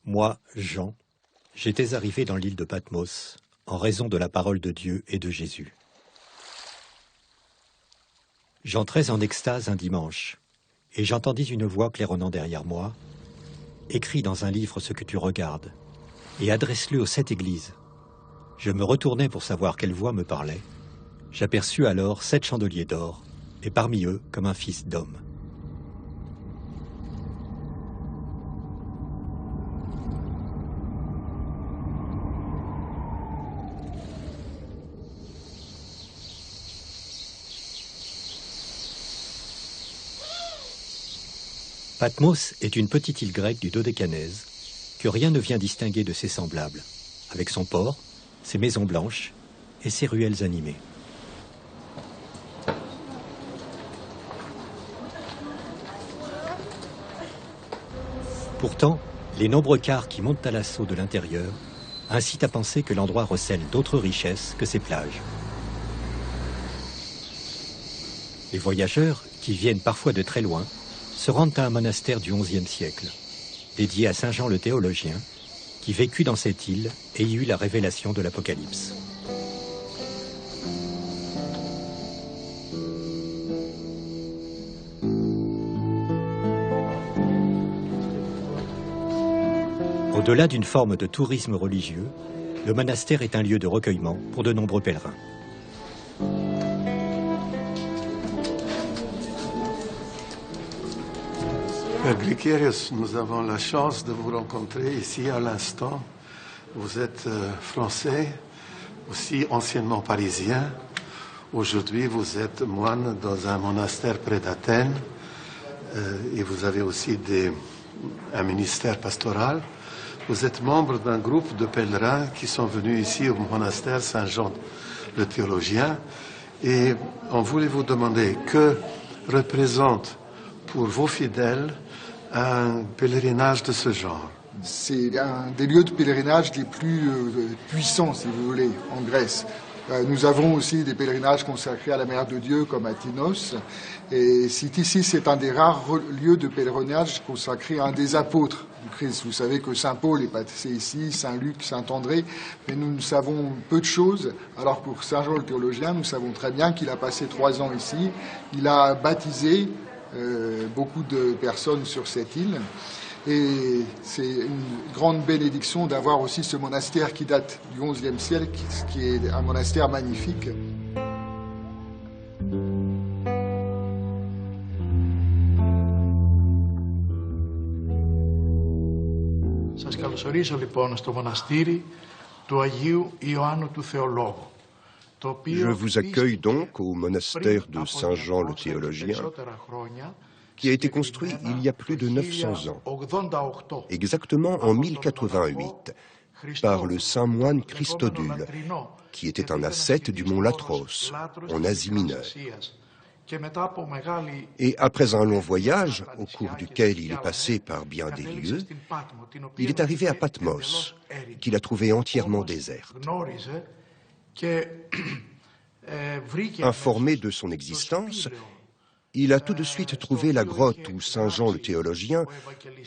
Moi, Jean, j'étais arrivé dans l'île de Patmos en raison de la parole de Dieu et de Jésus. J'entrais en extase un dimanche, et j'entendis une voix claironnant derrière moi. « Écris dans un livre ce que tu regardes, et adresse-le aux 7 églises. » Je me retournai pour savoir quelle voix me parlait. J'aperçus alors 7 chandeliers d'or, et parmi eux comme un fils d'homme. Patmos est une petite île grecque du Dodécanèse que rien ne vient distinguer de ses semblables, avec son port, ses maisons blanches et ses ruelles animées. Pourtant, les nombreux cars qui montent à l'assaut de l'intérieur incitent à penser que l'endroit recèle d'autres richesses que ses plages. Les voyageurs, qui viennent parfois de très loin, se rendent à un monastère du XIe siècle, dédié à Saint Jean le théologien, qui vécut dans cette île et y eut la révélation de l'Apocalypse. Au-delà d'une forme de tourisme religieux, le monastère est un lieu de recueillement pour de nombreux pèlerins. Père Glycérius, nous avons la chance de vous rencontrer ici à l'instant. Vous êtes français, aussi anciennement parisien. Aujourd'hui, vous êtes moine dans un monastère près d'Athènes et vous avez aussi un ministère pastoral. Vous êtes membre d'un groupe de pèlerins qui sont venus ici au monastère Saint-Jean le théologien. Et on voulait vous demander que représente pour vos fidèles un pèlerinage de ce genre. C'est un des lieux de pèlerinage les plus puissants, si vous voulez, en Grèce. Nous avons aussi des pèlerinages consacrés à la Mère de Dieu, comme à Tinos. Et ici, c'est un des rares lieux de pèlerinage consacrés à un des apôtres du Christ. Vous savez que Saint Paul est passé ici, Saint Luc, Saint André, mais nous savons peu de choses. Alors pour Saint Jean le théologien, nous savons très bien qu'il a passé 3 ans ici. Il a baptisé beaucoup de personnes sur cette île. Et c'est une grande bénédiction d'avoir aussi ce monastère qui date du XIe siècle, qui est un monastère magnifique. Σας καλωσορίζω λοιπόν στο μοναστήρι του Αγίου Ιωάννου του Θεολόγου. Je vous accueille donc au monastère de Saint-Jean le théologien, qui a été construit il y a plus de 900 ans, exactement en 1088, par le saint moine Christodule, qui était un ascète du mont Latros, en Asie mineure. Et après un long voyage, au cours duquel il est passé par bien des lieux, il est arrivé à Patmos, qu'il a trouvé entièrement déserte. Informé de son existence, il a tout de suite trouvé la grotte où Saint Jean le théologien,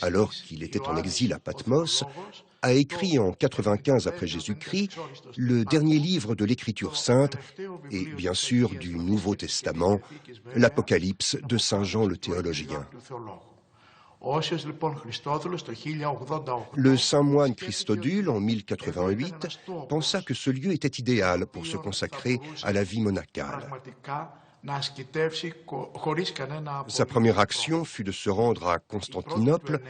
alors qu'il était en exil à Patmos, a écrit en 95 après Jésus-Christ le dernier livre de l'Écriture sainte et bien sûr du Nouveau Testament, l'Apocalypse de Saint Jean le théologien. Le saint moine Christodule, en 1088, pensa que ce lieu était idéal pour se consacrer à la vie monacale. Sa première action fut de se rendre à Constantinople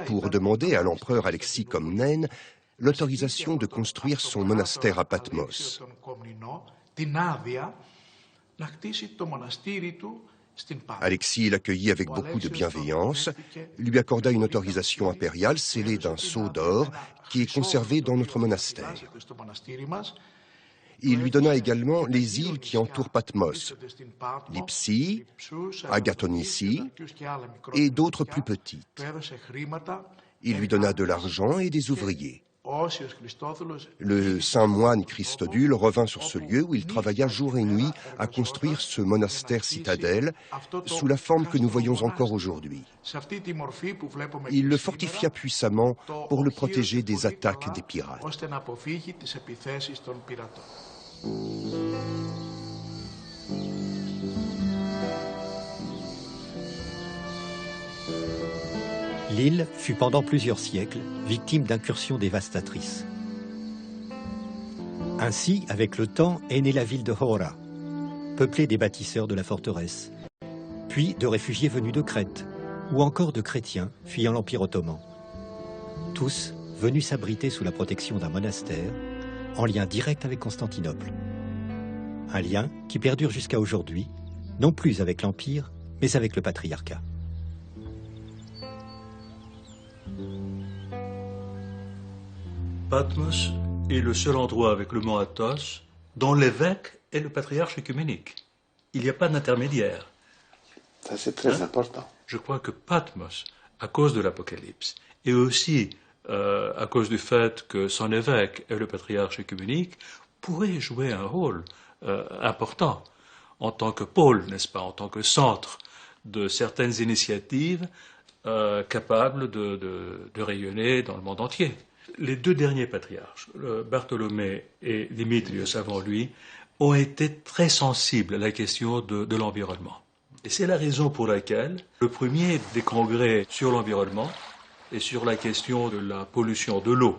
pour demander à l'empereur Alexis Comnène l'autorisation de construire son monastère à Patmos. Alexis l'accueillit avec beaucoup de bienveillance, lui accorda une autorisation impériale scellée d'un sceau d'or qui est conservé dans notre monastère. Il lui donna également les îles qui entourent Patmos, Lypsie, Agathonicie et d'autres plus petites. Il lui donna de l'argent et des ouvriers. Le saint moine Christodule revint sur ce lieu où il travailla jour et nuit à construire ce monastère citadelle sous la forme que nous voyons encore aujourd'hui. Il le fortifia puissamment pour le protéger des attaques des pirates. L'île fut pendant plusieurs siècles victime d'incursions dévastatrices. Ainsi, avec le temps, est née la ville de Hora, peuplée des bâtisseurs de la forteresse, puis de réfugiés venus de Crète, ou encore de chrétiens fuyant l'Empire ottoman. Tous venus s'abriter sous la protection d'un monastère, en lien direct avec Constantinople. Un lien qui perdure jusqu'à aujourd'hui, non plus avec l'Empire, mais avec le patriarcat. Patmos est le seul endroit avec le mont Athos dont l'évêque est le patriarche œcuménique. Il n'y a pas d'intermédiaire. Ça, c'est très important. Je crois que Patmos, à cause de l'Apocalypse, et aussi à cause du fait que son évêque est le patriarche œcuménique, pourrait jouer un rôle important en tant que pôle, n'est-ce pas, en tant que centre de certaines initiatives capables de rayonner dans le monde entier. Les deux derniers patriarches, Bartholomée et Démétrios avant lui, ont été très sensibles à la question de l'environnement. Et c'est la raison pour laquelle le premier des congrès sur l'environnement et sur la question de la pollution de l'eau,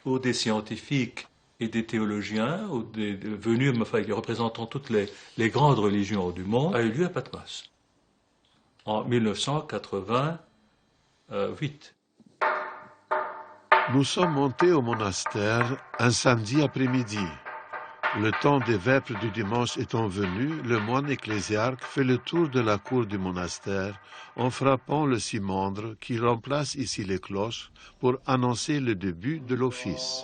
où des scientifiques et des théologiens, ou venus représentant toutes les grandes religions du monde, a eu lieu à Patmos en 1988. Nous sommes montés au monastère un samedi après-midi. Le temps des vêpres du dimanche étant venu, le moine ecclésiarque fait le tour de la cour du monastère en frappant le cimandre qui remplace ici les cloches pour annoncer le début de l'office.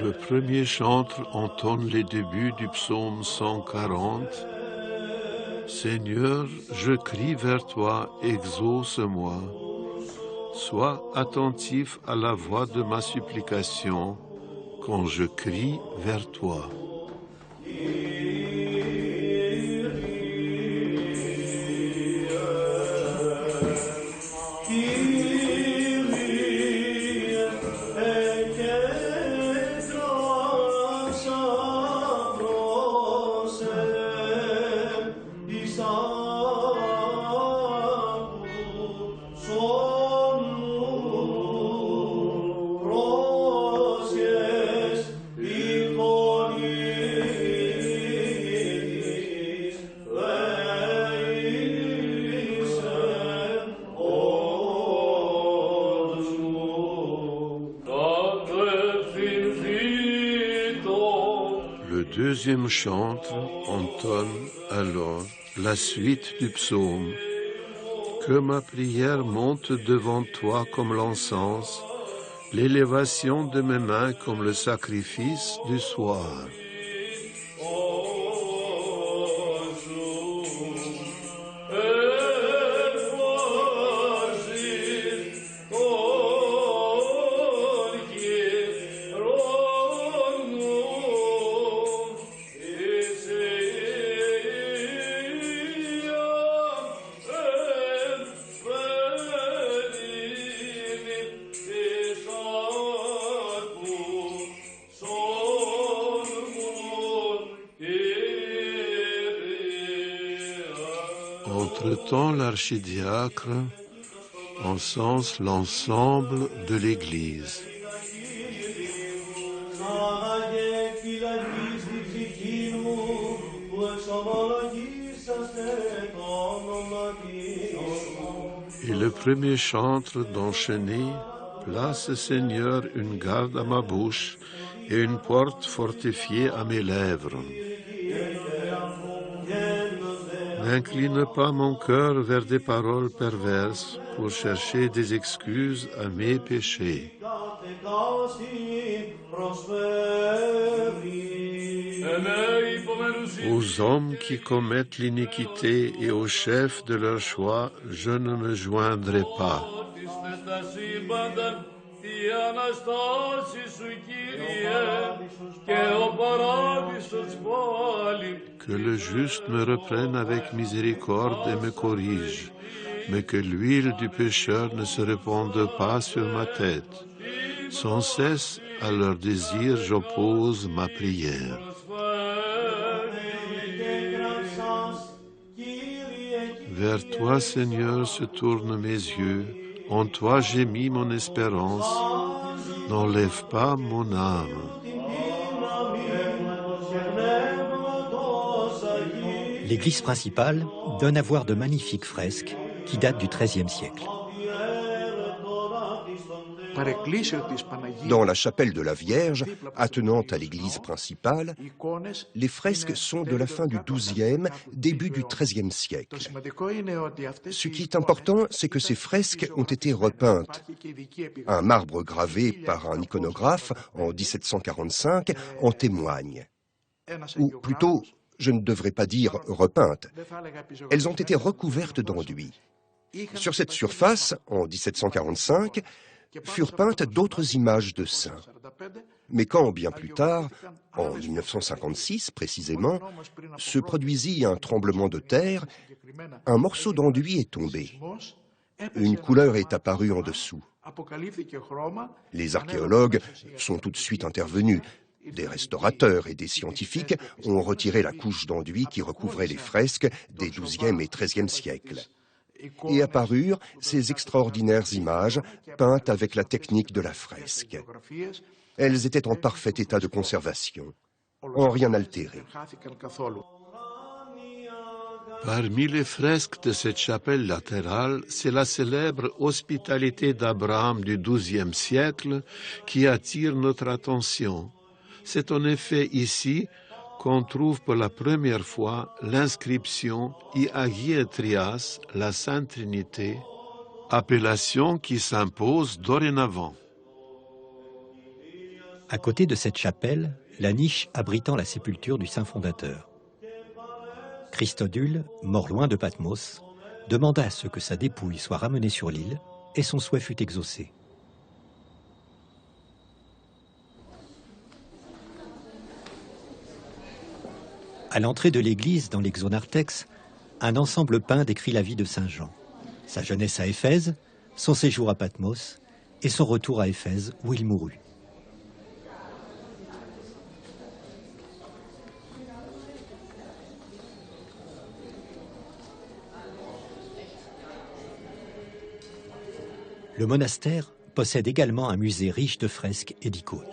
Le premier chantre entonne les débuts du psaume 140. Seigneur, je crie vers toi, exauce-moi. Sois attentif à la voix de ma supplication quand je crie vers toi. Le deuxième chantre entonne alors la suite du psaume. Que ma prière monte devant toi comme l'encens, l'élévation de mes mains comme le sacrifice du soir. Entre-temps, l'archidiacre encense l'ensemble de l'Église. Et le premier chantre d'enchaîner place, Seigneur, une garde à ma bouche et une porte fortifiée à mes lèvres. N'incline pas mon cœur vers des paroles perverses pour chercher des excuses à mes péchés. Aux hommes qui commettent l'iniquité et aux chefs de leur choix, je ne me joindrai pas. Que le juste me reprenne avec miséricorde et me corrige, mais que l'huile du pécheur ne se répande pas sur ma tête. Sans cesse, à leur désir, j'oppose ma prière. Vers toi, Seigneur, se tournent mes yeux. En toi j'ai mis mon espérance. N'enlève pas mon âme. L'église principale donne à voir de magnifiques fresques qui datent du XIIIe siècle. Dans la chapelle de la Vierge, attenante à l'église principale, les fresques sont de la fin du XIIe, début du XIIIe siècle. Ce qui est important, c'est que ces fresques ont été repeintes. Un marbre gravé par un iconographe en 1745 en témoigne. Ou plutôt, je ne devrais pas dire repeintes. Elles ont été recouvertes d'enduit. Sur cette surface, en 1745, furent peintes d'autres images de saints. Mais quand, bien plus tard, en 1956 précisément, se produisit un tremblement de terre, un morceau d'enduit est tombé. Une couleur est apparue en dessous. Les archéologues sont tout de suite intervenus. Des restaurateurs et des scientifiques ont retiré la couche d'enduit qui recouvrait les fresques des XIIe et XIIIe siècles. Et apparurent ces extraordinaires images peintes avec la technique de la fresque. Elles étaient en parfait état de conservation, en rien altéré. Parmi les fresques de cette chapelle latérale, c'est la célèbre hospitalité d'Abraham du XIIe siècle qui attire notre attention. C'est en effet ici qu'on trouve pour la première fois l'inscription « I Agie Trias », la Sainte Trinité, appellation qui s'impose dorénavant. À côté de cette chapelle, la niche abritant la sépulture du saint fondateur. Christodule, mort loin de Patmos, demanda à ce que sa dépouille soit ramenée sur l'île et son souhait fut exaucé. À l'entrée de l'église, dans l'Exonartex, un ensemble peint décrit la vie de saint Jean, sa jeunesse à Éphèse, son séjour à Patmos et son retour à Éphèse où il mourut. Le monastère possède également un musée riche de fresques et d'icônes.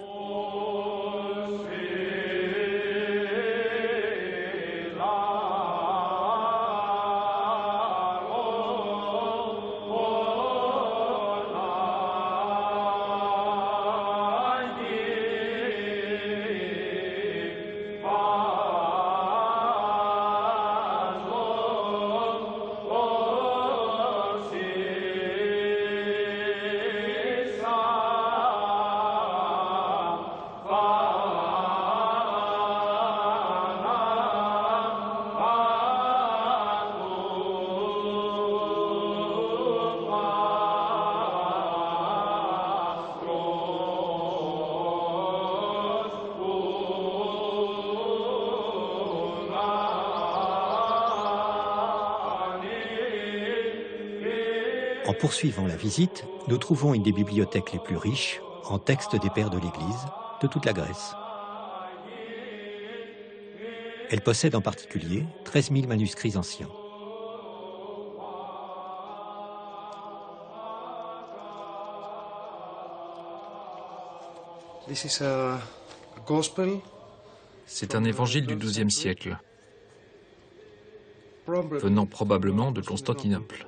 En poursuivant la visite, nous trouvons une des bibliothèques les plus riches en textes des pères de l'Église de toute la Grèce. Elle possède en particulier 13 000 manuscrits anciens. C'est un évangile du XIIe siècle, venant probablement de Constantinople.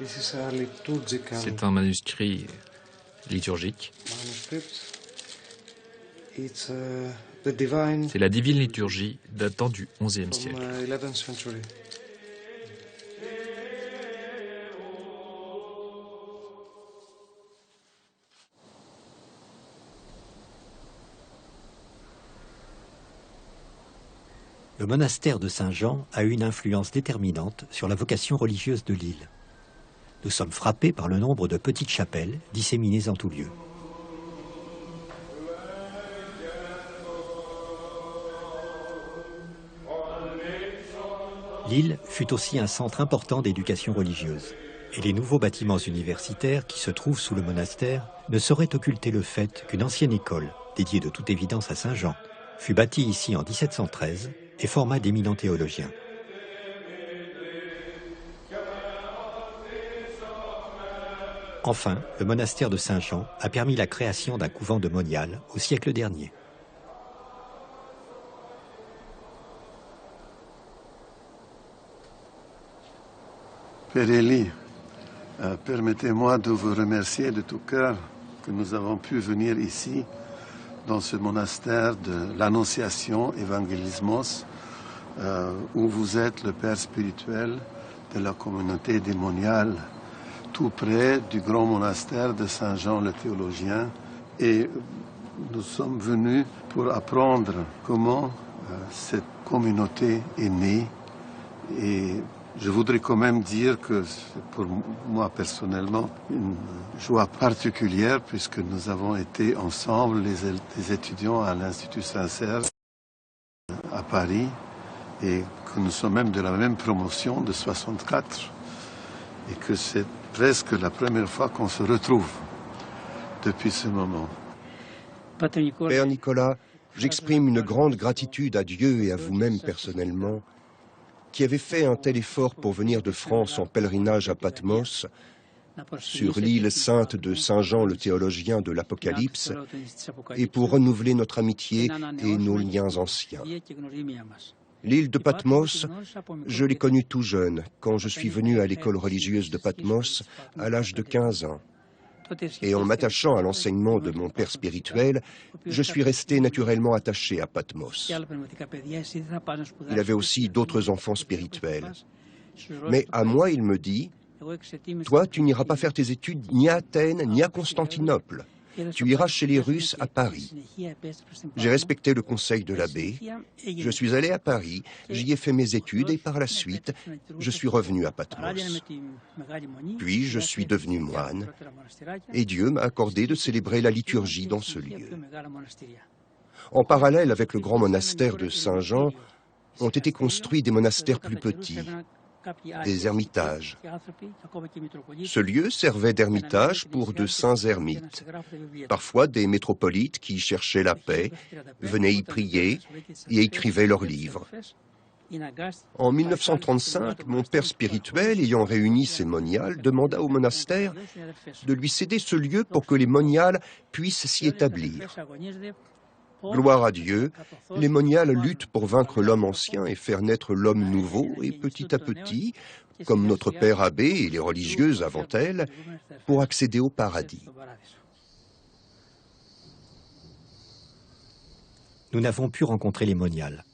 C'est un manuscrit liturgique. C'est la divine liturgie datant du XIe siècle. Le monastère de Saint-Jean a eu une influence déterminante sur la vocation religieuse de l'île. Nous sommes frappés par le nombre de petites chapelles disséminées en tout lieu. L'île fut aussi un centre important d'éducation religieuse. Et les nouveaux bâtiments universitaires qui se trouvent sous le monastère ne sauraient occulter le fait qu'une ancienne école, dédiée de toute évidence à Saint-Jean, fut bâtie ici en 1713 et forma d'éminents théologiens. Enfin, le monastère de Saint-Jean a permis la création d'un couvent de moniales au siècle dernier. Père Élie, permettez-moi de vous remercier de tout cœur que nous avons pu venir ici, dans ce monastère de l'Annonciation Évangélismos, où vous êtes le père spirituel de la communauté des moniales, tout près du grand monastère de Saint-Jean le théologien. Et nous sommes venus pour apprendre comment cette communauté est née. Et je voudrais quand même dire que c'est pour moi personnellement une joie particulière puisque nous avons été ensemble les étudiants à l'Institut Saint-Serre à Paris et que nous sommes même de la même promotion de 64 et que c'est presque la première fois qu'on se retrouve depuis ce moment. Père Nicolas, j'exprime une grande gratitude à Dieu et à vous-même personnellement qui avez fait un tel effort pour venir de France en pèlerinage à Patmos, sur l'île sainte de Saint-Jean le théologien de l'Apocalypse, et pour renouveler notre amitié et nos liens anciens. L'île de Patmos, je l'ai connue tout jeune, quand je suis venu à l'école religieuse de Patmos à l'âge de 15 ans. Et en m'attachant à l'enseignement de mon père spirituel, je suis resté naturellement attaché à Patmos. Il avait aussi d'autres enfants spirituels. Mais à moi, il me dit, « Toi, tu n'iras pas faire tes études ni à Athènes, ni à Constantinople. Tu iras chez les Russes à Paris. » J'ai respecté le conseil de l'abbé. Je suis allé à Paris, j'y ai fait mes études et par la suite, je suis revenu à Patmos. Puis je suis devenu moine et Dieu m'a accordé de célébrer la liturgie dans ce lieu. En parallèle avec le grand monastère de Saint-Jean, ont été construits des monastères plus petits, des ermitages. Ce lieu servait d'ermitage pour de saints ermites. Parfois, des métropolites qui cherchaient la paix venaient y prier et écrivaient leurs livres. En 1935, mon père spirituel, ayant réuni ces moniales, demanda au monastère de lui céder ce lieu pour que les moniales puissent s'y établir. Gloire à Dieu, les moniales luttent pour vaincre l'homme ancien et faire naître l'homme nouveau, et petit à petit, comme notre père abbé et les religieuses avant elles, pour accéder au paradis. Nous n'avons pu rencontrer les moniales,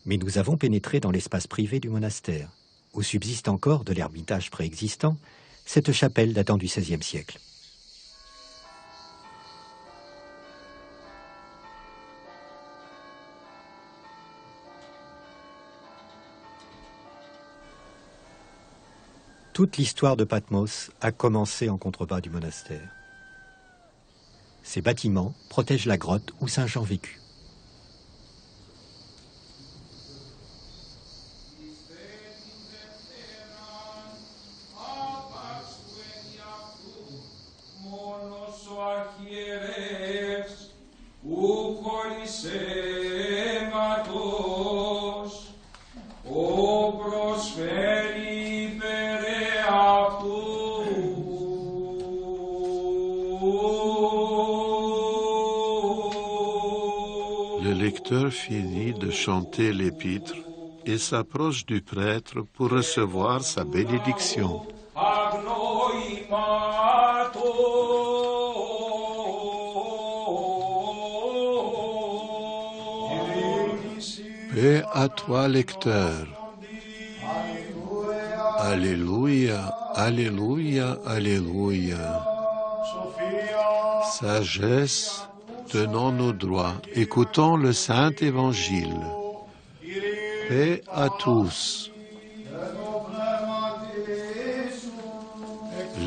mais nous avons pénétré dans l'espace privé du monastère, où subsiste encore de l'ermitage préexistant, cette chapelle datant du XVIe siècle. Toute l'histoire de Patmos a commencé en contrebas du monastère. Ces bâtiments protègent la grotte où Saint Jean vécut. Le lecteur finit de chanter l'épître et s'approche du prêtre pour recevoir sa bénédiction. Agnos Paix à toi, lecteur. Alléluia, Alléluia, Alléluia. Sagesse, tenons-nous droit, écoutons le Saint Évangile. Paix à tous.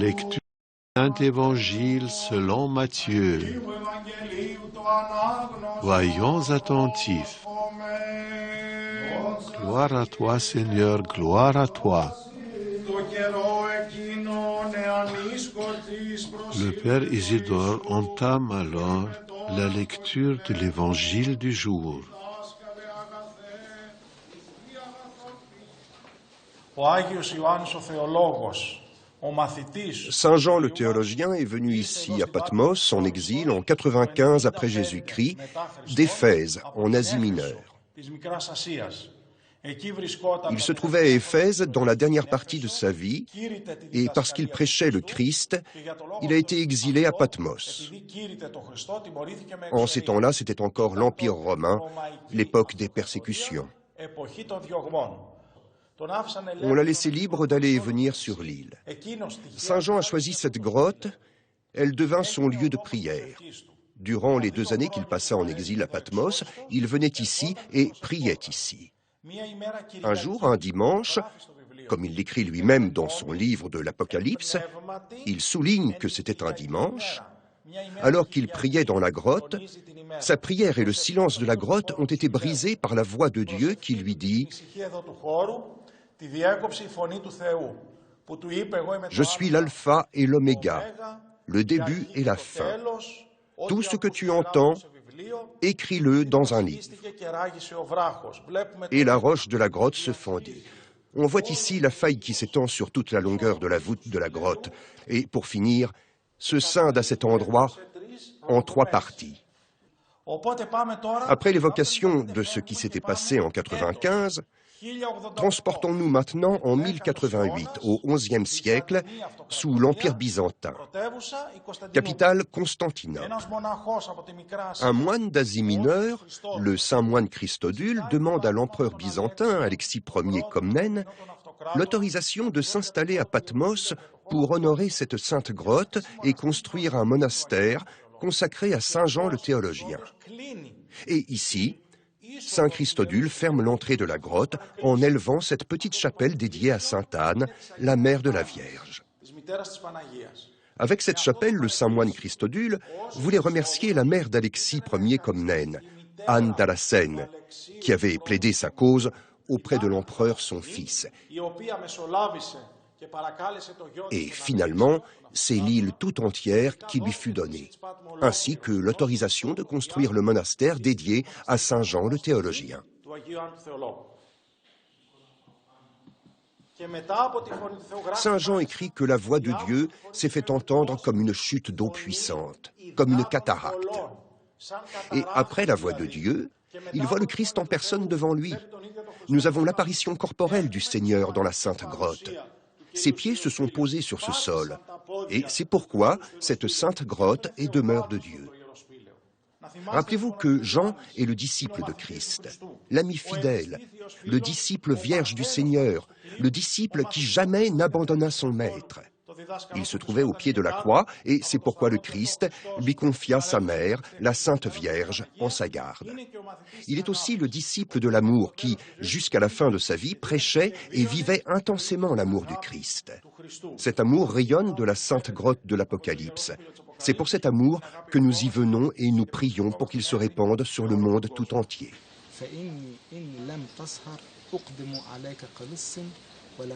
Lecture du Saint Évangile selon Matthieu. Voyons attentifs. Gloire à toi, Seigneur, gloire à toi. Le Père Isidore entame alors la lecture de l'Évangile du jour. Saint Jean le théologien est venu ici à Patmos en exil en 95 après Jésus-Christ, d'Éphèse en Asie mineure. Il se trouvait à Éphèse dans la dernière partie de sa vie et parce qu'il prêchait le Christ, il a été exilé à Patmos. En ces temps-là, c'était encore l'Empire romain, l'époque des persécutions. On l'a laissé libre d'aller et venir sur l'île. Saint Jean a choisi cette grotte, elle devint son lieu de prière. Durant les 2 années qu'il passa en exil à Patmos, il venait ici et priait ici. Un jour, un dimanche, comme il l'écrit lui-même dans son livre de l'Apocalypse, il souligne que c'était un dimanche. Alors qu'il priait dans la grotte, sa prière et le silence de la grotte ont été brisés par la voix de Dieu qui lui dit « Je suis l'alpha et l'oméga, le début et la fin. Tout ce que tu entends, écris-le dans un livre. » Et la roche de la grotte se fendit. On voit ici la faille qui s'étend sur toute la longueur de la voûte de la grotte. Et pour finir, se scinde à cet endroit en 3 parties. Après l'évocation de ce qui s'était passé en 95, transportons-nous maintenant en 1088, au XIe siècle, sous l'Empire byzantin. Capitale Constantinople. Un moine d'Asie mineure, le saint moine Christodule, demande à l'empereur byzantin, Alexis Ier Comnène, l'autorisation de s'installer à Patmos pour honorer cette sainte grotte et construire un monastère consacré à Saint Jean le théologien. Et ici, Saint Christodule ferme l'entrée de la grotte en élevant cette petite chapelle dédiée à Sainte Anne, la mère de la Vierge. Avec cette chapelle, le saint moine Christodule voulait remercier la mère d'Alexis Ier Comnène, Anne d'Alacène, qui avait plaidé sa cause auprès de l'empereur son fils. Et finalement, c'est l'île tout entière qui lui fut donnée, ainsi que l'autorisation de construire le monastère dédié à Saint Jean le théologien. Saint Jean écrit que la voix de Dieu s'est fait entendre comme une chute d'eau puissante, comme une cataracte. Et après la voix de Dieu, il voit le Christ en personne devant lui. Nous avons l'apparition corporelle du Seigneur dans la sainte grotte. Ses pieds se sont posés sur ce sol, et c'est pourquoi cette sainte grotte est demeure de Dieu. Rappelez-vous que Jean est le disciple de Christ, l'ami fidèle, le disciple vierge du Seigneur, le disciple qui jamais n'abandonna son maître. Il se trouvait au pied de la croix, et c'est pourquoi le Christ lui confia sa mère, la Sainte Vierge, en sa garde. Il est aussi le disciple de l'amour qui, jusqu'à la fin de sa vie, prêchait et vivait intensément l'amour du Christ. Cet amour rayonne de la sainte grotte de l'Apocalypse. C'est pour cet amour que nous y venons et nous prions pour qu'il se répande sur le monde tout entier.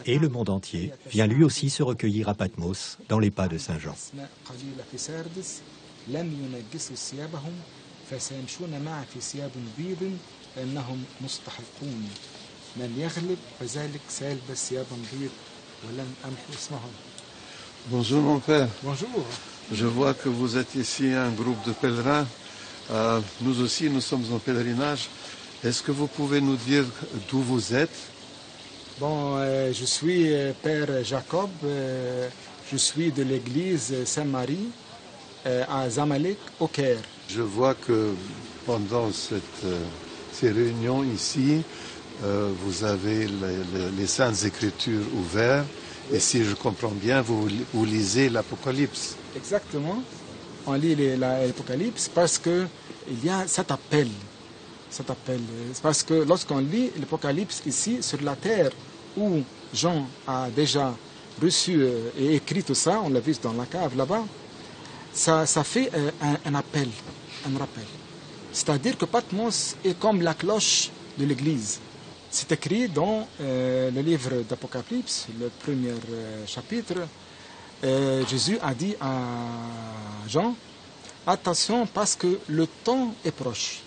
Et le monde entier vient lui aussi se recueillir à Patmos, dans les pas de Saint Jean. Bonjour mon père. Bonjour. Je vois que vous êtes ici un groupe de pèlerins. Nous aussi, nous sommes en pèlerinage. Est-ce que vous pouvez nous dire d'où vous êtes? Bon, je suis Père Jacob, je suis de l'église Saint-Marie à Zamalek, au Caire. Je vois que pendant ces réunions ici, vous avez les Saintes Écritures ouvertes, et si je comprends bien, vous lisez l'Apocalypse. Exactement. On lit l'Apocalypse parce qu'il y a cet appel. Parce que lorsqu'on lit l'Apocalypse ici, sur la terre, où Jean a déjà reçu et écrit tout ça, on l'a vu dans la cave là-bas, ça fait un appel, un rappel. C'est-à-dire que Patmos est comme la cloche de l'Église. C'est écrit dans le livre d'Apocalypse, le premier chapitre. Jésus a dit à Jean, attention parce que le temps est proche.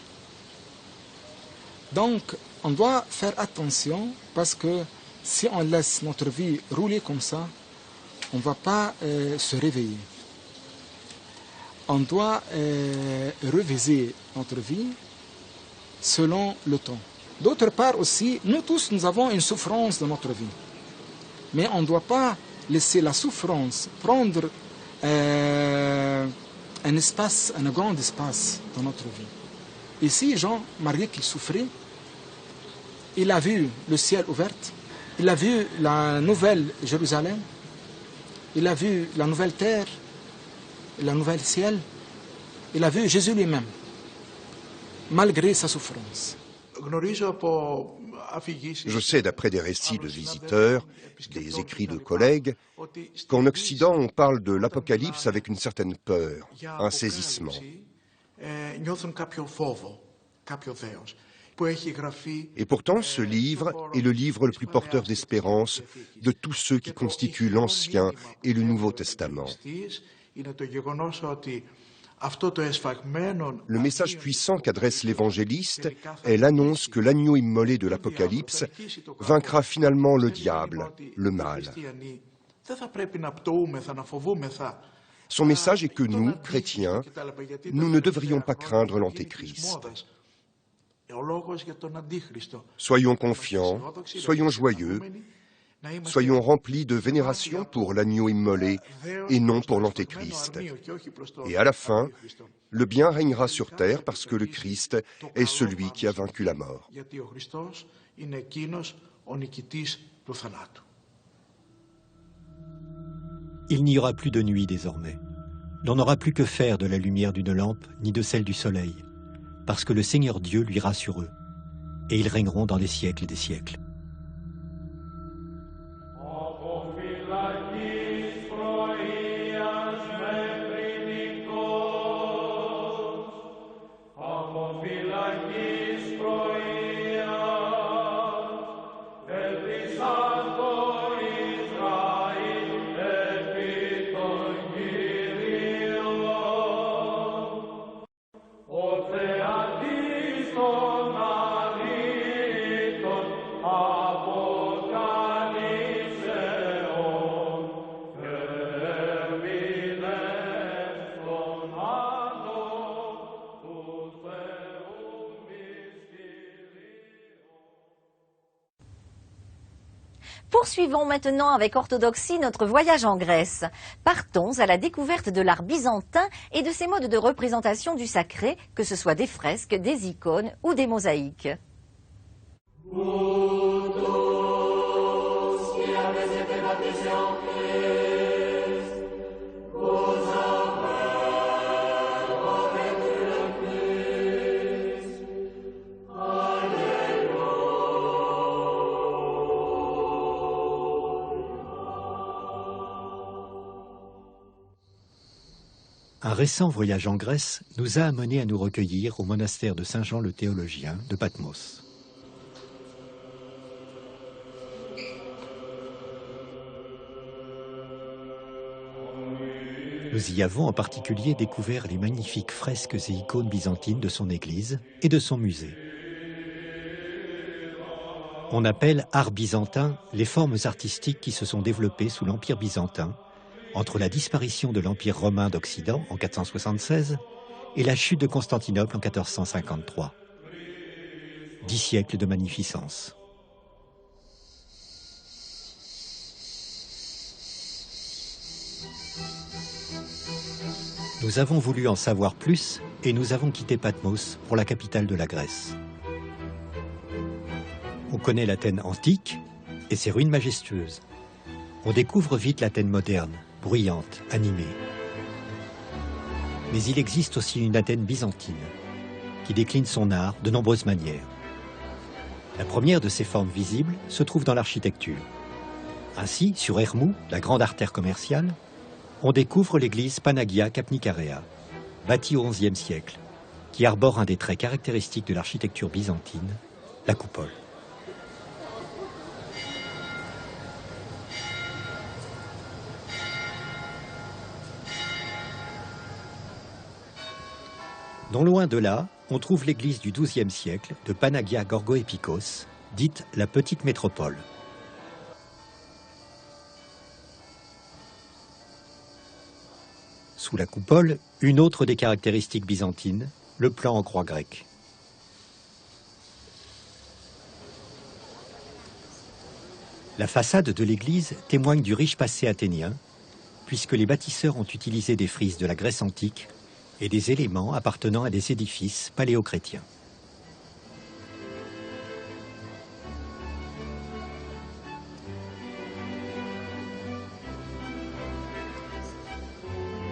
Donc, on doit faire attention parce que si on laisse notre vie rouler comme ça, on ne va pas se réveiller. On doit réviser notre vie selon le temps. D'autre part aussi, nous tous, nous avons une souffrance dans notre vie. Mais on ne doit pas laisser la souffrance prendre un grand espace dans notre vie. Ici, Jean, malgré qu'il souffrait, il a vu le ciel ouvert, il a vu la nouvelle Jérusalem, il a vu la nouvelle terre, la nouvelle ciel, il a vu Jésus lui-même, malgré sa souffrance. Je sais, d'après des récits de visiteurs, des écrits de collègues, qu'en Occident, on parle de l'Apocalypse avec une certaine peur, un saisissement. Et pourtant, ce livre est le livre le plus porteur d'espérance de tous ceux qui constituent l'Ancien et le Nouveau Testament. Le message puissant qu'adresse l'évangéliste est l'annonce que l'agneau immolé de l'Apocalypse vaincra finalement le diable, le mal. Son message est que nous, chrétiens, nous ne devrions pas craindre l'Antéchrist. Soyons confiants, soyons joyeux, soyons remplis de vénération pour l'agneau immolé et non pour l'Antéchrist. Et à la fin, le bien régnera sur terre parce que le Christ est celui qui a vaincu la mort. Il n'y aura plus de nuit désormais. L'on n'aura plus que faire de la lumière d'une lampe ni de celle du soleil, parce que le Seigneur Dieu luira sur eux, et ils régneront dans les siècles des siècles. Poursuivons maintenant avec orthodoxie notre voyage en Grèce. Partons à la découverte de l'art byzantin et de ses modes de représentation du sacré, que ce soit des fresques, des icônes ou des mosaïques. Un récent voyage en Grèce nous a amenés à nous recueillir au monastère de Saint Jean le Théologien de Patmos. Nous y avons en particulier découvert les magnifiques fresques et icônes byzantines de son église et de son musée. On appelle art byzantin les formes artistiques qui se sont développées sous l'Empire byzantin, entre la disparition de l'Empire romain d'Occident en 476 et la chute de Constantinople en 1453. 10 siècles de magnificence. Nous avons voulu en savoir plus et nous avons quitté Patmos pour la capitale de la Grèce. On connaît l'Athènes antique et ses ruines majestueuses. On découvre vite l'Athènes moderne, bruyante, animée. Mais il existe aussi une Athènes byzantine, qui décline son art de nombreuses manières. La première de ces formes visibles se trouve dans l'architecture. Ainsi, sur Hermou, la grande artère commerciale, on découvre l'église Panagia Kapnikarea, bâtie au XIe siècle, qui arbore un des traits caractéristiques de l'architecture byzantine, la coupole. Non loin de là, on trouve l'église du XIIe siècle de Panagia Gorgoépikos, dite la Petite Métropole. Sous la coupole, une autre des caractéristiques byzantines, le plan en croix grecque. La façade de l'église témoigne du riche passé athénien, puisque les bâtisseurs ont utilisé des frises de la Grèce antique et des éléments appartenant à des édifices paléochrétiens.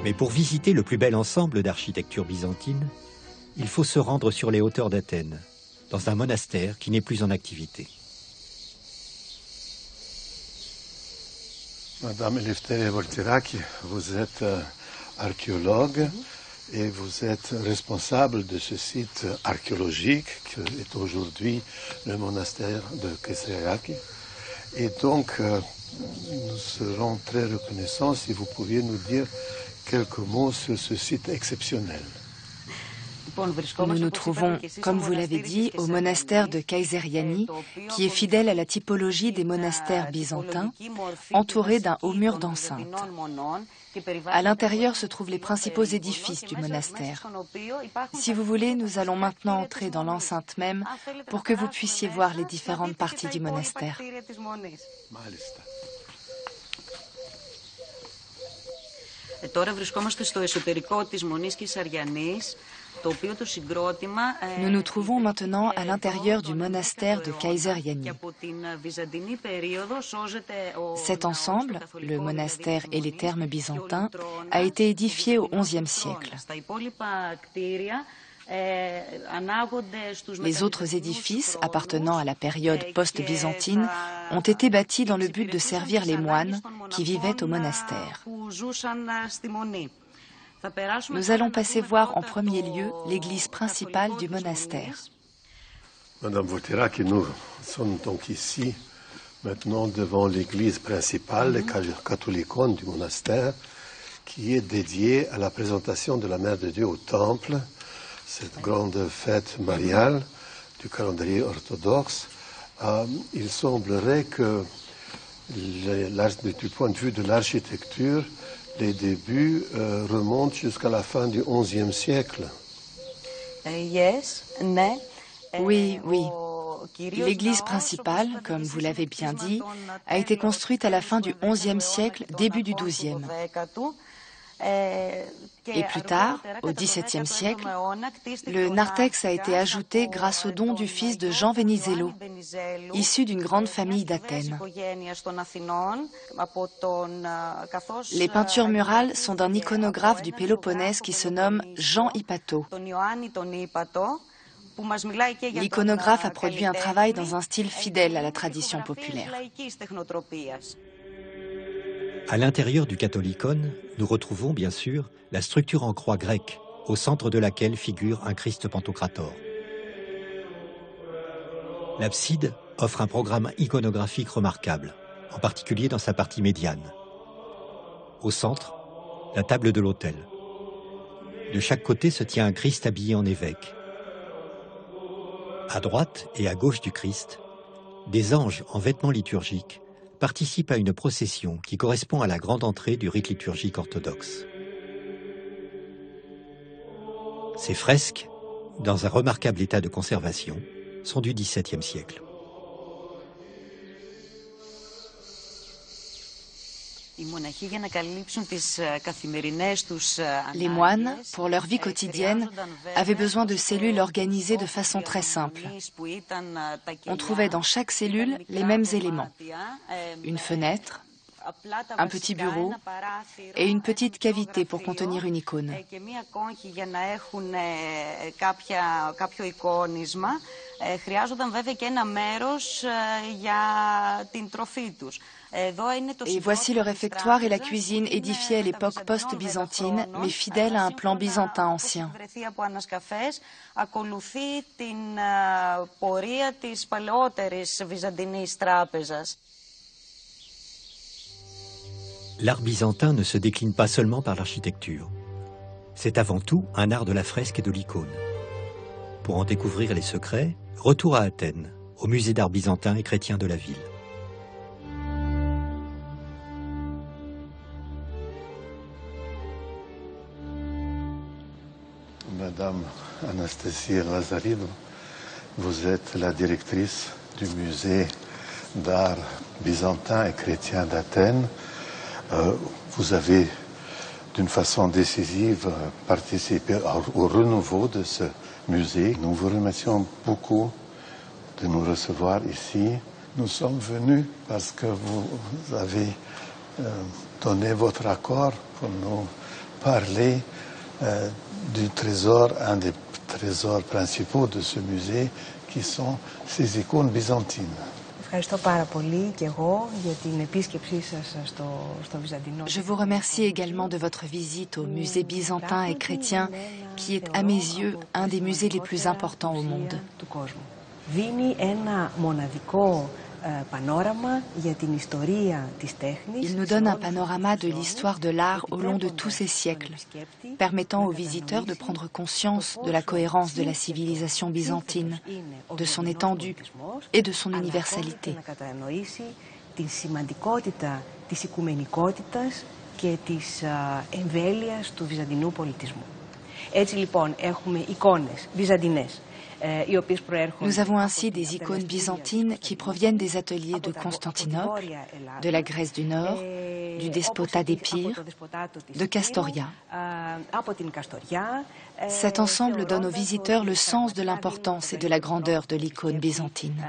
Mais pour visiter le plus bel ensemble d'architecture byzantine, il faut se rendre sur les hauteurs d'Athènes, dans un monastère qui n'est plus en activité. Madame Eleftheria Volteraki, vous êtes archéologue et vous êtes responsable de ce site archéologique qui est aujourd'hui le monastère de Kayseriaki. Et donc, nous serons très reconnaissants si vous pouviez nous dire quelques mots sur ce site exceptionnel. Nous nous trouvons, comme vous l'avez dit, au monastère de Kayseriani, qui est fidèle à la typologie des monastères byzantins, entouré d'un haut mur d'enceinte. À l'intérieur se trouvent les principaux édifices du monastère. Si vous voulez, nous allons maintenant entrer dans l'enceinte même pour que vous puissiez voir les différentes parties du monastère. Τώρα βρισκόμαστε στο εσωτερικό της Μονής Κυσαριανής. Nous nous trouvons maintenant à l'intérieur du monastère de Kayseriani. Cet ensemble, le monastère et les thermes byzantins, a été édifié au XIe siècle. Les autres édifices appartenant à la période post-byzantine ont été bâtis dans le but de servir les moines qui vivaient au monastère. Nous allons passer voir en premier lieu l'église principale du monastère. Madame Volteraki, nous sommes donc ici maintenant devant l'église principale, le catholicone du monastère, qui est dédiée à la présentation de la Mère de Dieu au Temple, cette grande fête mariale du calendrier orthodoxe. Il semblerait que, du point de vue de l'architecture, les débuts remontent jusqu'à la fin du XIe siècle. Oui, oui. L'église principale, comme vous l'avez bien dit, a été construite à la fin du XIe siècle, début du XIIe. Et plus tard, au XVIIe siècle, le narthex a été ajouté grâce au don du fils de Jean Vénizello, issu d'une grande famille d'Athènes. Les peintures murales sont d'un iconographe du Péloponnèse qui se nomme Jean Hypato. L'iconographe a produit un travail dans un style fidèle à la tradition populaire. À l'intérieur du catholicone, nous retrouvons bien sûr la structure en croix grecque, au centre de laquelle figure un Christ Pantocrator. L'abside offre un programme iconographique remarquable, en particulier dans sa partie médiane. Au centre, la table de l'autel. De chaque côté se tient un Christ habillé en évêque. À droite et à gauche du Christ, des anges en vêtements liturgiques participent à une procession qui correspond à la grande entrée du rite liturgique orthodoxe. Ces fresques, dans un remarquable état de conservation, sont du XVIIe siècle. Les moines, pour leur vie quotidienne, avaient besoin de cellules organisées de façon très simple. On trouvait dans chaque cellule les mêmes éléments. Une fenêtre, un petit bureau et une petite cavité pour contenir une icône. Et voici le réfectoire et la cuisine édifiés à l'époque post-byzantine, mais fidèles à un plan byzantin ancien. L'art byzantin ne se décline pas seulement par l'architecture. C'est avant tout un art de la fresque et de l'icône. Pour en découvrir les secrets, retour à Athènes, au musée d'art byzantin et chrétien de la ville. Madame Anastasia Lazaridou, vous êtes la directrice du musée d'art byzantin et chrétien d'Athènes. Vous avez, d'une façon décisive, participé au renouveau de ce musée. Nous vous remercions beaucoup de nous recevoir ici. Nous sommes venus parce que vous avez donné votre accord pour nous parler du trésor, un des trésors principaux de ce musée, qui sont ces icônes byzantines. Je vous remercie également de votre visite au musée byzantin et chrétien, qui est à mes yeux un des musées les plus importants au monde. Il nous donne un panorama de l'histoire de l'art au long de tous ces siècles, permettant aux visiteurs de prendre conscience de la cohérence de la civilisation byzantine, de son étendue et de son universalité. Nous avons ainsi des icônes byzantines qui proviennent des ateliers de Constantinople, de la Grèce du Nord, du despotat d'Épire, de Castoria. Cet ensemble donne aux visiteurs le sens de l'importance et de la grandeur de l'icône byzantine.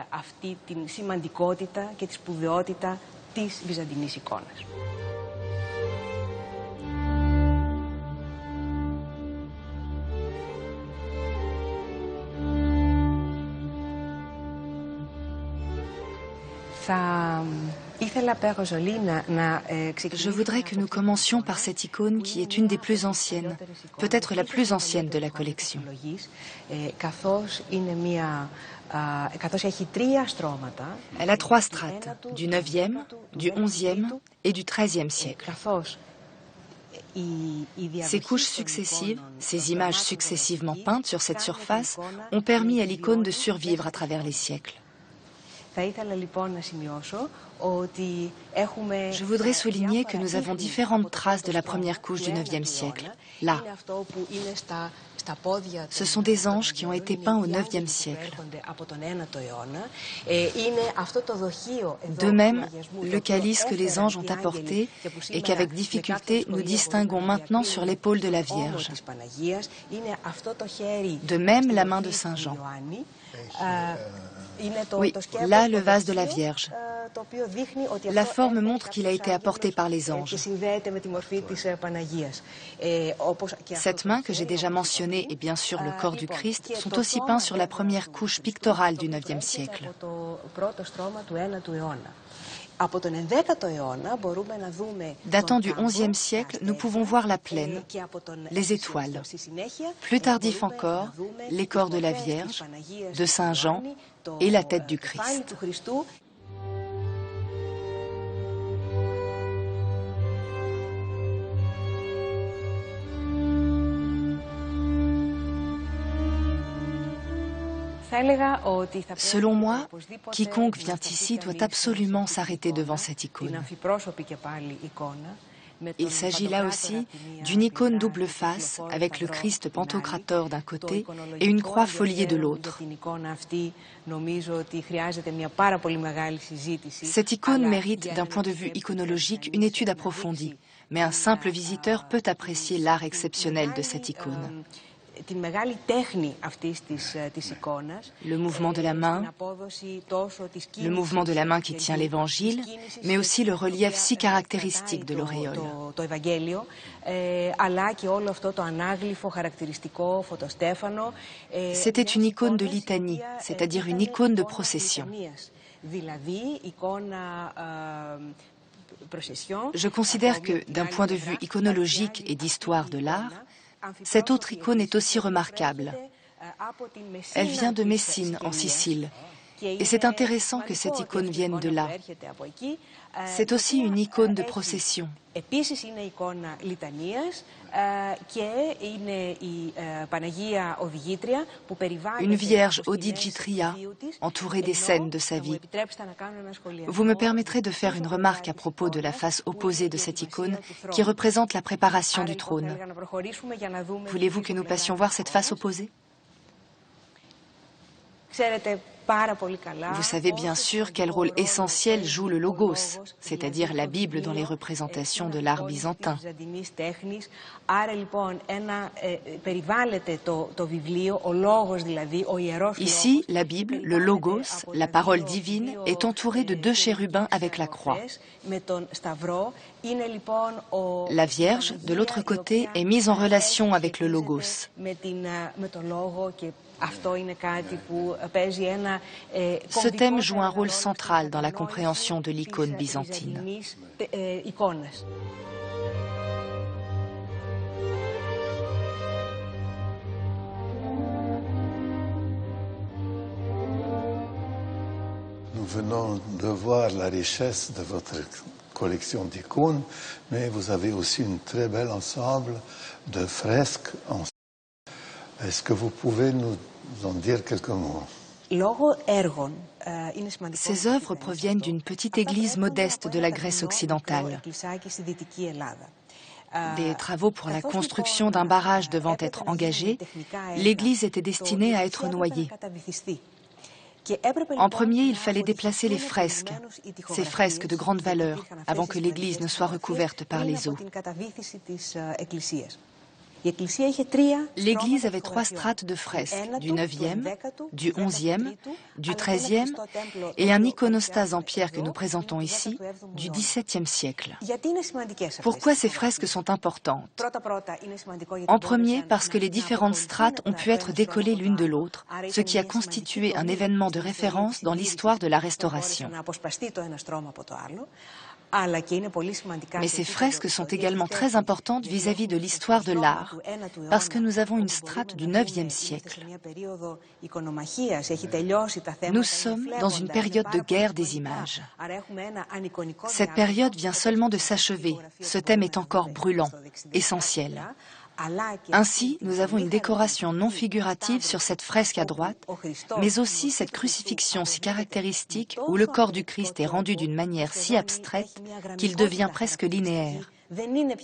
Je voudrais que nous commencions par cette icône qui est une des plus anciennes, peut-être la plus ancienne de la collection. Elle a 3 strates, du 9e, du 11e et du 13e siècle. Ces couches successives, ces images successivement peintes sur cette surface, ont permis à l'icône de survivre à travers les siècles. Je voudrais souligner que nous avons différentes traces de la première couche du 9e siècle. Là, ce sont des anges qui ont été peints au 9e siècle. De même, le calice que les anges ont apporté et qu'avec difficulté nous distinguons maintenant sur l'épaule de la Vierge. De même, la main de Saint Jean. Oui, là, le vase de la Vierge. La forme montre qu'il a été apporté par les anges. Cette main que j'ai déjà mentionnée et bien sûr le corps du Christ sont aussi peints sur la première couche pictorale du 9e siècle. Datant du XIe siècle, nous pouvons voir la plaine, les étoiles. Plus tardif encore, les corps de la Vierge, de Saint Jean et la tête du Christ. Selon moi, quiconque vient ici doit absolument s'arrêter devant cette icône. Il s'agit là aussi d'une icône double face avec le Christ Pantocrator d'un côté et une croix foliée de l'autre. Cette icône mérite d'un point de vue iconologique une étude approfondie, mais un simple visiteur peut apprécier l'art exceptionnel de cette icône. Le mouvement de la main qui tient l'évangile, mais aussi le relief si caractéristique de l'auréole. C'était une icône de litanie, c'est-à-dire une icône de procession. Je considère que, d'un point de vue iconologique et d'histoire de l'art, cette autre icône est aussi remarquable. Elle vient de Messine, en Sicile, et c'est intéressant que cette icône vienne de là. C'est aussi une icône de procession. Une vierge Odigitria, entourée des scènes de sa vie. Vous me permettrez de faire une remarque à propos de la face opposée de cette icône qui représente la préparation du trône. Voulez-vous que nous passions voir cette face opposée ? Vous savez bien sûr quel rôle essentiel joue le logos, c'est-à-dire la Bible dans les représentations de l'art byzantin. Ici, la Bible, le logos, la parole divine, est entourée de deux chérubins avec la croix. La Vierge, de l'autre côté, est mise en relation avec le logos. Ce thème joue un rôle central dans la compréhension de l'icône byzantine. Nous venons de voir la richesse de votre collection d'icônes, mais vous avez aussi un très bel ensemble de fresques. Est-ce que vous pouvez nous en dire quelques mots? Ces œuvres proviennent d'une petite église modeste de la Grèce occidentale. Des travaux pour la construction d'un barrage devant être engagés, l'église était destinée à être noyée. En premier, il fallait déplacer les fresques, ces fresques de grande valeur, avant que l'église ne soit recouverte par les eaux. L'église avait 3 strates de fresques, du 9e, du 11e, du 13e et un iconostase en pierre que nous présentons ici, du XVIIe siècle. Pourquoi ces fresques sont importantes? En premier, parce que les différentes strates ont pu être décollées l'une de l'autre, ce qui a constitué un événement de référence dans l'histoire de la Restauration. Mais ces fresques sont également très importantes vis-à-vis de l'histoire de l'art, parce que nous avons une strate du 9e siècle. Nous sommes dans une période de guerre des images. Cette période vient seulement de s'achever, ce thème est encore brûlant, essentiel. Ainsi, nous avons une décoration non figurative sur cette fresque à droite, mais aussi cette crucifixion si caractéristique où le corps du Christ est rendu d'une manière si abstraite qu'il devient presque linéaire.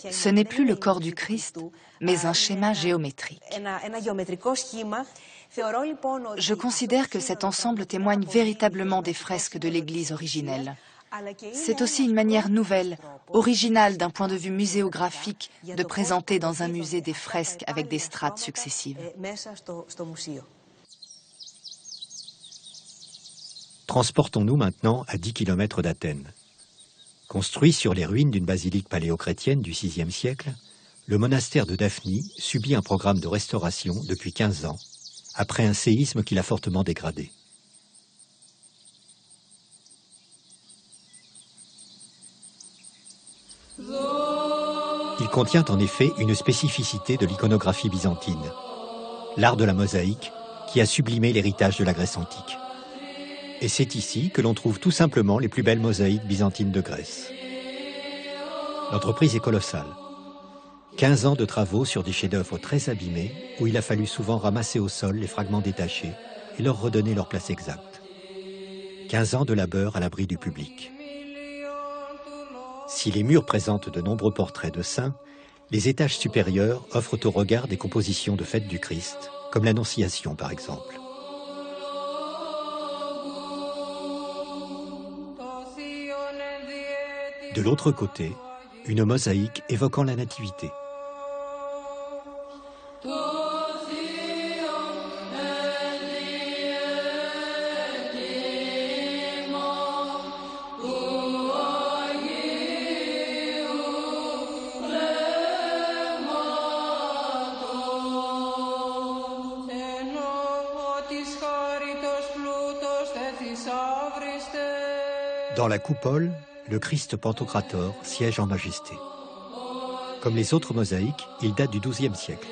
Ce n'est plus le corps du Christ, mais un schéma géométrique. Je considère que cet ensemble témoigne véritablement des fresques de l'Église originelle. C'est aussi une manière nouvelle, originale d'un point de vue muséographique, de présenter dans un musée des fresques avec des strates successives. Transportons-nous maintenant à 10 km d'Athènes. Construit sur les ruines d'une basilique paléochrétienne du VIe siècle, le monastère de Daphnie subit un programme de restauration depuis 15 ans, après un séisme qui l'a fortement dégradé. Il contient en effet une spécificité de l'iconographie byzantine, l'art de la mosaïque qui a sublimé l'héritage de la Grèce antique. Et c'est ici que l'on trouve tout simplement les plus belles mosaïques byzantines de Grèce. L'entreprise est colossale. 15 ans de travaux sur des chefs-d'œuvre très abîmés, où il a fallu souvent ramasser au sol les fragments détachés et leur redonner leur place exacte. 15 ans de labeur à l'abri du public. Si les murs présentent de nombreux portraits de saints, les étages supérieurs offrent au regard des compositions de fêtes du Christ, comme l'Annonciation par exemple. De l'autre côté, une mosaïque évoquant la Nativité. Dans la coupole, le Christ Pantocrator siège en majesté. Comme les autres mosaïques, il date du XIIe siècle.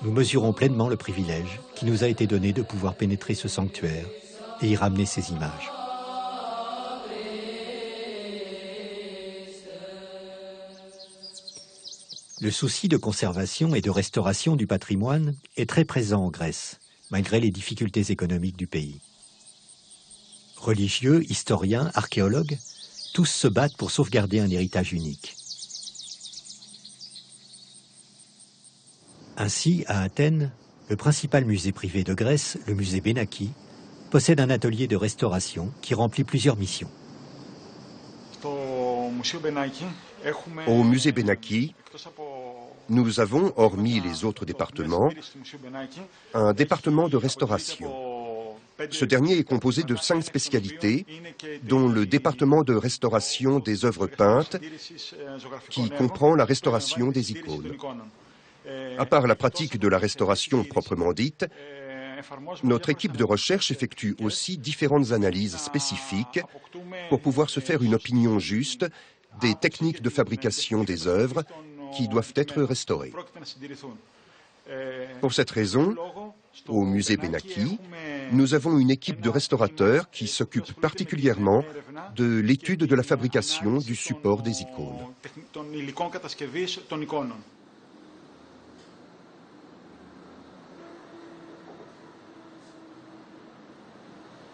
Nous mesurons pleinement le privilège qui nous a été donné de pouvoir pénétrer ce sanctuaire et y ramener ces images. Le souci de conservation et de restauration du patrimoine est très présent en Grèce, malgré les difficultés économiques du pays. Religieux, historiens, archéologues, tous se battent pour sauvegarder un héritage unique. Ainsi, à Athènes, le principal musée privé de Grèce, le musée Benaki, possède un atelier de restauration qui remplit plusieurs missions. Au musée Benaki, nous avons, hormis les autres départements, un département de restauration. Ce dernier est composé de 5 spécialités, dont le département de restauration des œuvres peintes, qui comprend la restauration des icônes. À part la pratique de la restauration proprement dite, notre équipe de recherche effectue aussi différentes analyses spécifiques pour pouvoir se faire une opinion juste des techniques de fabrication des œuvres qui doivent être restaurées. Pour cette raison, au musée Benaki, nous avons une équipe de restaurateurs qui s'occupe particulièrement de l'étude de la fabrication du support des icônes.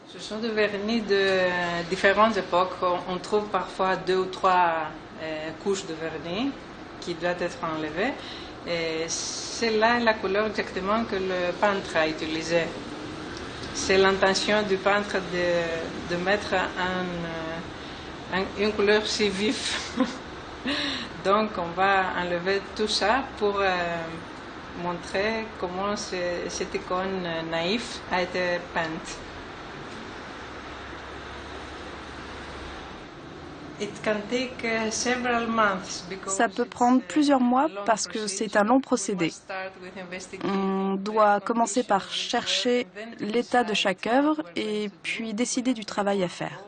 Ce sont des vernis de différentes époques. On trouve parfois 2 ou 3 couches de vernis qui doivent être enlevées. C'est là la couleur exactement que le peintre a utilisée. C'est l'intention du peintre de mettre une couleur si vive. Donc on va enlever tout ça pour montrer comment cette icône naïve a été peinte. Ça peut prendre plusieurs mois parce que c'est un long procédé. On doit commencer par chercher l'état de chaque œuvre et puis décider du travail à faire.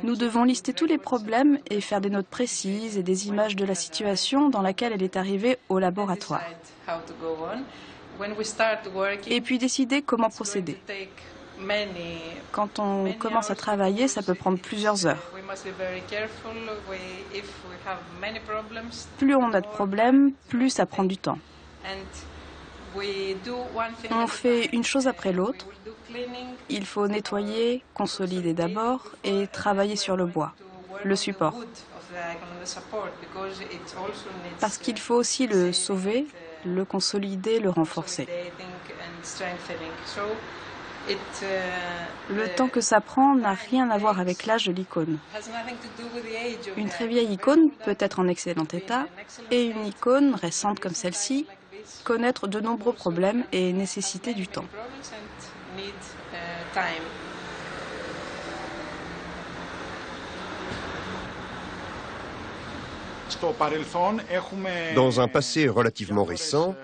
Nous devons lister tous les problèmes et faire des notes précises et des images de la situation dans laquelle elle est arrivée au laboratoire. Et puis décider comment procéder. Quand on commence à travailler, ça peut prendre plusieurs heures. Plus on a de problèmes, plus ça prend du temps. On fait une chose après l'autre. Il faut nettoyer, consolider d'abord et travailler sur le bois, le support. Parce qu'il faut aussi le sauver, le consolider, le renforcer. Le temps que ça prend n'a rien à voir avec l'âge de l'icône. Une très vieille icône peut être en excellent état et une icône récente comme celle-ci connaître de nombreux problèmes et nécessiter du temps. Dans un passé relativement récent,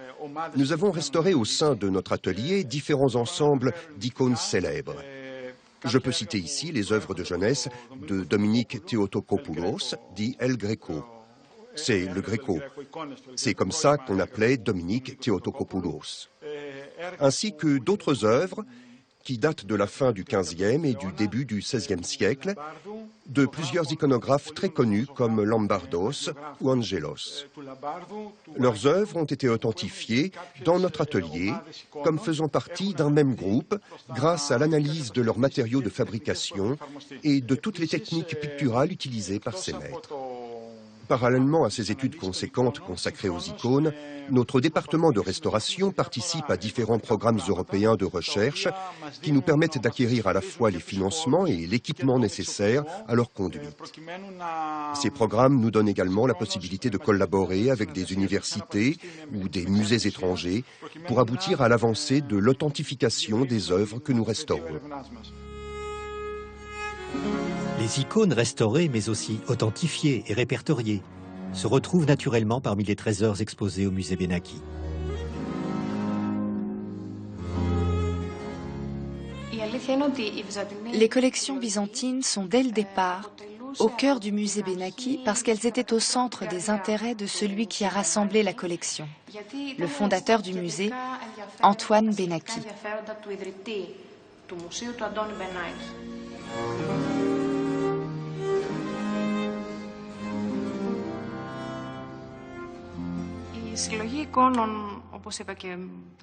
nous avons restauré au sein de notre atelier différents ensembles d'icônes célèbres. Je peux citer ici les œuvres de jeunesse de Dominique Theotokopoulos, dit El Greco. C'est le Greco. C'est comme ça qu'on appelait Dominique Theotokopoulos. Ainsi que d'autres œuvres qui datent de la fin du XVe et du début du XVIe siècle, de plusieurs iconographes très connus comme Lombardos ou Angelos. Leurs œuvres ont été authentifiées dans notre atelier comme faisant partie d'un même groupe grâce à l'analyse de leurs matériaux de fabrication et de toutes les techniques picturales utilisées par ces maîtres. Parallèlement à ces études conséquentes consacrées aux icônes, notre département de restauration participe à différents programmes européens de recherche qui nous permettent d'acquérir à la fois les financements et l'équipement nécessaires à leur conduite. Ces programmes nous donnent également la possibilité de collaborer avec des universités ou des musées étrangers pour aboutir à l'avancée de l'authentification des œuvres que nous restaurons. Les icônes restaurées, mais aussi authentifiées et répertoriées, se retrouvent naturellement parmi les trésors exposés au musée Benaki. Les collections byzantines sont dès le départ au cœur du musée Benaki parce qu'elles étaient au centre des intérêts de celui qui a rassemblé la collection, le fondateur du musée, Antoine Benaki.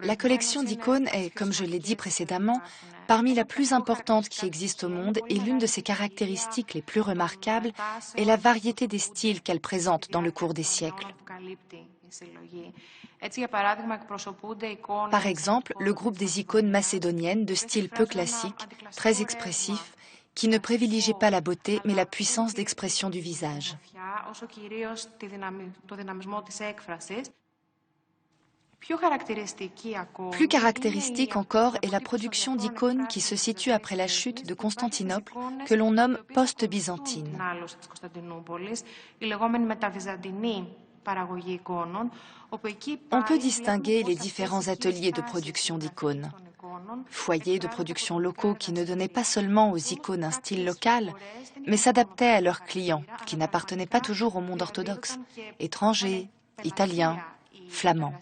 La collection d'icônes est, comme je l'ai dit précédemment, parmi la plus importante qui existe au monde et l'une de ses caractéristiques les plus remarquables est la variété des styles qu'elle présente dans le cours des siècles. Par exemple, le groupe des icônes macédoniennes de style peu classique, très expressif, qui ne privilégie pas la beauté mais la puissance d'expression du visage. Plus caractéristique encore est la production d'icônes qui se situe après la chute de Constantinople, que l'on nomme post-byzantine. On peut distinguer les différents ateliers de production d'icônes. Foyers de production locaux qui ne donnaient pas seulement aux icônes un style local, mais s'adaptaient à leurs clients, qui n'appartenaient pas toujours au monde orthodoxe, étrangers, italiens, flamands.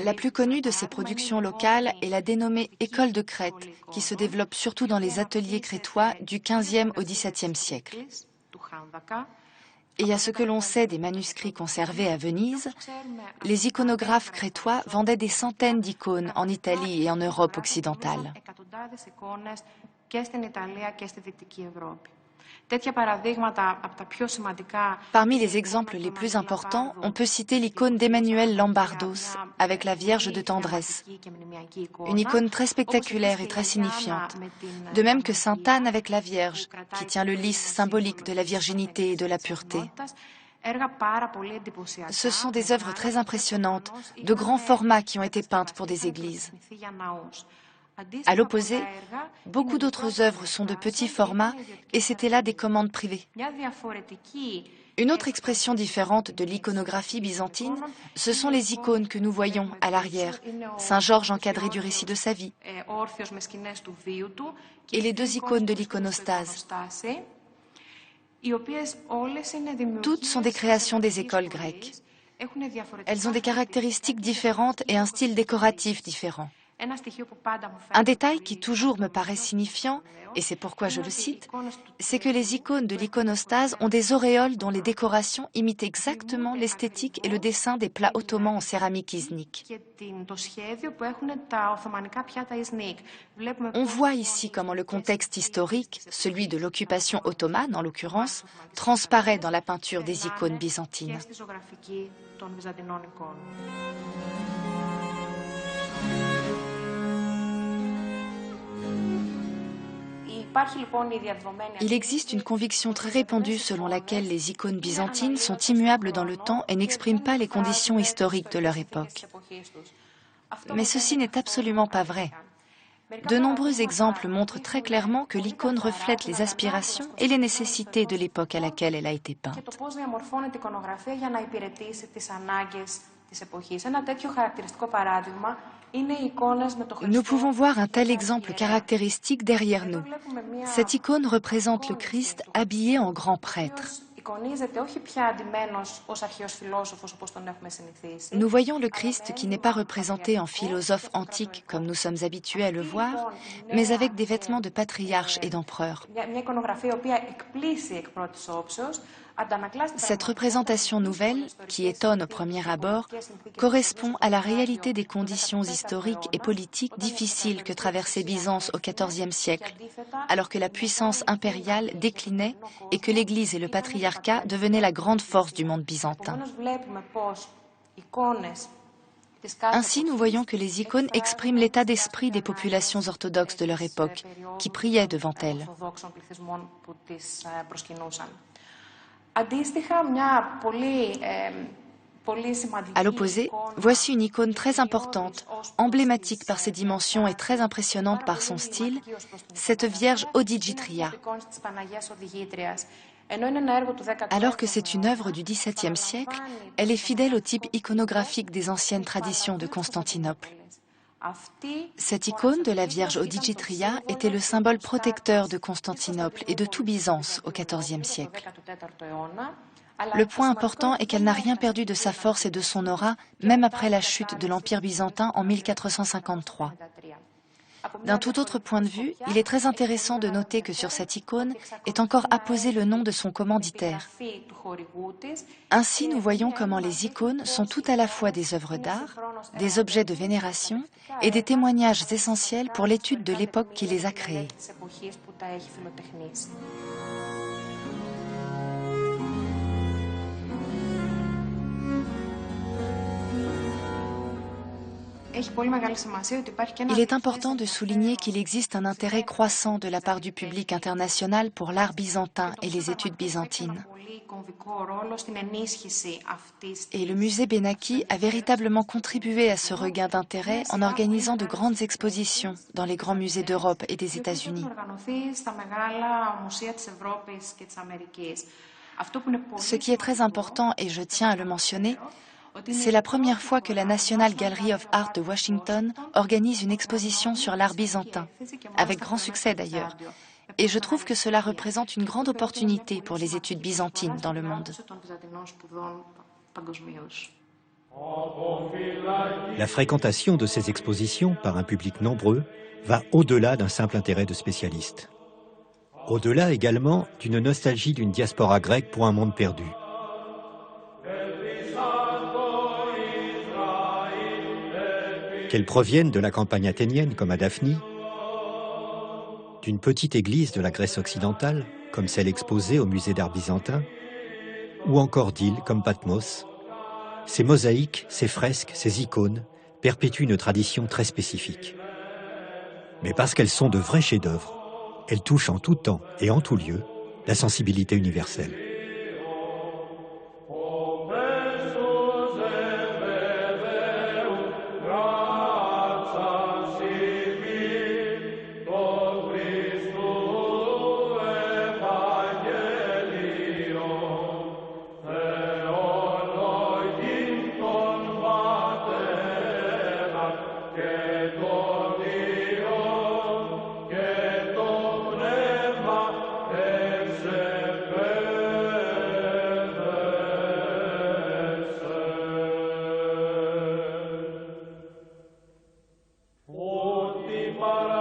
La plus connue de ces productions locales est la dénommée École de Crète, qui se développe surtout dans les ateliers crétois du XVe au XVIIe siècle. Et à ce que l'on sait des manuscrits conservés à Venise, les iconographes crétois vendaient des centaines d'icônes en Italie et en Europe occidentale. Parmi les exemples les plus importants, on peut citer l'icône d'Emmanuel Lombardos avec la Vierge de Tendresse, une icône très spectaculaire et très signifiante, de même que Sainte Anne avec la Vierge, qui tient le lys symbolique de la virginité et de la pureté. Ce sont des œuvres très impressionnantes, de grands formats qui ont été peintes pour des églises. À l'opposé, beaucoup d'autres œuvres sont de petits formats et c'était là des commandes privées. Une autre expression différente de l'iconographie byzantine, ce sont les icônes que nous voyons à l'arrière, Saint Georges encadré du récit de sa vie, et les deux icônes de l'iconostase. Toutes sont des créations des écoles grecques. Elles ont des caractéristiques différentes et un style décoratif différent. Un détail qui toujours me paraît signifiant, et c'est pourquoi je le cite, c'est que les icônes de l'iconostase ont des auréoles dont les décorations imitent exactement l'esthétique et le dessin des plats ottomans en céramique iznik. On voit ici comment le contexte historique, celui de l'occupation ottomane en l'occurrence, transparaît dans la peinture des icônes byzantines. Il existe une conviction très répandue selon laquelle les icônes byzantines sont immuables dans le temps et n'expriment pas les conditions historiques de leur époque. Mais ceci n'est absolument pas vrai. De nombreux exemples montrent très clairement que l'icône reflète les aspirations et les nécessités de l'époque à laquelle elle a été peinte. Nous pouvons voir un tel exemple caractéristique derrière nous. Cette icône représente le Christ habillé en grand prêtre. Nous voyons le Christ qui n'est pas représenté en philosophe antique comme nous sommes habitués à le voir, mais avec des vêtements de patriarche et d'empereur. Cette représentation nouvelle, qui étonne au premier abord, correspond à la réalité des conditions historiques et politiques difficiles que traversait Byzance au XIVe siècle, alors que la puissance impériale déclinait et que l'Église et le patriarcat devenaient la grande force du monde byzantin. Ainsi, nous voyons que les icônes expriment l'état d'esprit des populations orthodoxes de leur époque, qui priaient devant elles. À l'opposé, voici une icône très importante, emblématique par ses dimensions et très impressionnante par son style, cette Vierge Odigitria. Alors que c'est une œuvre du XVIIe siècle, elle est fidèle au type iconographique des anciennes traditions de Constantinople. Cette icône de la Vierge Odigitria était le symbole protecteur de Constantinople et de tout Byzance au XIVe siècle. Le point important est qu'elle n'a rien perdu de sa force et de son aura, même après la chute de l'Empire byzantin en 1453. D'un tout autre point de vue, il est très intéressant de noter que sur cette icône est encore apposé le nom de son commanditaire. Ainsi, nous voyons comment les icônes sont tout à la fois des œuvres d'art, des objets de vénération et des témoignages essentiels pour l'étude de l'époque qui les a créés. Il est important de souligner qu'il existe un intérêt croissant de la part du public international pour l'art byzantin et les études byzantines. Et le musée Benaki a véritablement contribué à ce regain d'intérêt en organisant de grandes expositions dans les grands musées d'Europe et des États-Unis. Ce qui est très important, et je tiens à le mentionner, c'est la première fois que la National Gallery of Art de Washington organise une exposition sur l'art byzantin, avec grand succès d'ailleurs. Et je trouve que cela représente une grande opportunité pour les études byzantines dans le monde. La fréquentation de ces expositions par un public nombreux va au-delà d'un simple intérêt de spécialiste. Au-delà également d'une nostalgie d'une diaspora grecque pour un monde perdu. Qu'elles proviennent de la campagne athénienne comme à Daphni, d'une petite église de la Grèce occidentale comme celle exposée au musée d'art byzantin, ou encore d'îles comme Patmos, ces mosaïques, ces fresques, ces icônes perpétuent une tradition très spécifique. Mais parce qu'elles sont de vrais chefs-d'œuvre, elles touchent en tout temps et en tout lieu la sensibilité universelle. Para